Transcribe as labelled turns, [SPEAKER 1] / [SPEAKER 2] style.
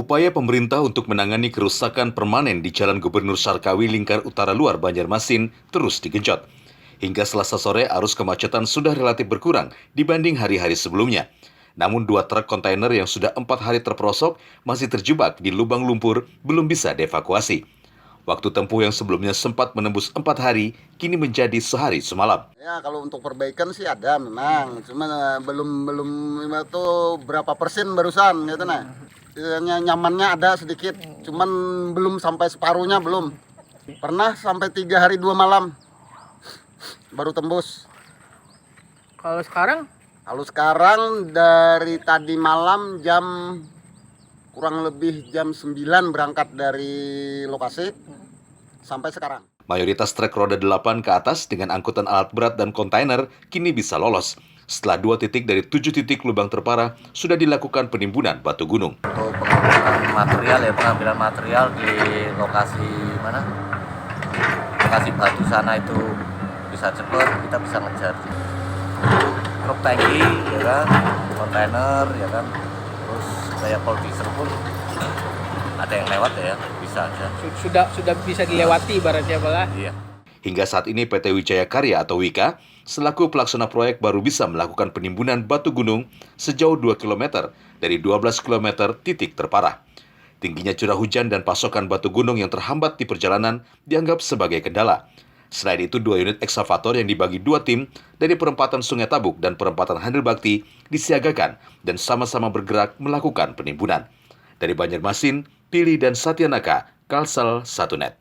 [SPEAKER 1] Upaya pemerintah untuk menangani kerusakan permanen di Jalan Gubernur Sarkawi Lingkar Utara Luar Banjarmasin terus digenjot. Hingga Selasa sore, arus kemacetan sudah relatif berkurang dibanding hari-hari sebelumnya. Namun 2 truk kontainer yang sudah 4 hari terperosok masih terjebak di lubang lumpur belum bisa dievakuasi. Waktu tempuh yang sebelumnya sempat menembus 4 hari, kini menjadi sehari semalam.
[SPEAKER 2] Ya, kalau untuk perbaikan sih ada memang, cuma belum itu berapa persen barusan gitu nah. Nyamannya ada sedikit, cuman belum sampai separuhnya belum. Pernah sampai 3 hari 2 malam baru tembus.
[SPEAKER 3] Kalau sekarang?
[SPEAKER 2] Kalau sekarang dari tadi malam kurang lebih jam 9 berangkat dari lokasi sampai sekarang.
[SPEAKER 1] Mayoritas truk roda 8 ke atas dengan angkutan alat berat dan kontainer kini bisa lolos. Setelah 2 titik dari 7 titik lubang terparah sudah dilakukan penimbunan batu gunung.
[SPEAKER 4] Untuk pengambilan material di lokasi mana? Lokasi batu sana itu bisa cepat, kita bisa ngejar. Truk tangki, ya kan, kontainer, ya kan, terus kayak poldiser pun ada yang lewat ya, bisa aja.
[SPEAKER 3] Sudah bisa dilewati ibaratnya malah.
[SPEAKER 4] Iya.
[SPEAKER 1] Hingga saat ini PT Wijaya Karya atau WIKA selaku pelaksana proyek baru bisa melakukan penimbunan batu gunung sejauh 2 km dari 12 km titik terparah. Tingginya curah hujan dan pasokan batu gunung yang terhambat di perjalanan dianggap sebagai kendala. Selain itu, 2 unit ekskavator yang dibagi 2 tim dari perempatan Sungai Tabuk dan perempatan Handil Bakti disiagakan dan sama-sama bergerak melakukan penimbunan. Dari Banjarmasin, Pili dan Satyanaka, Kalsel 1net.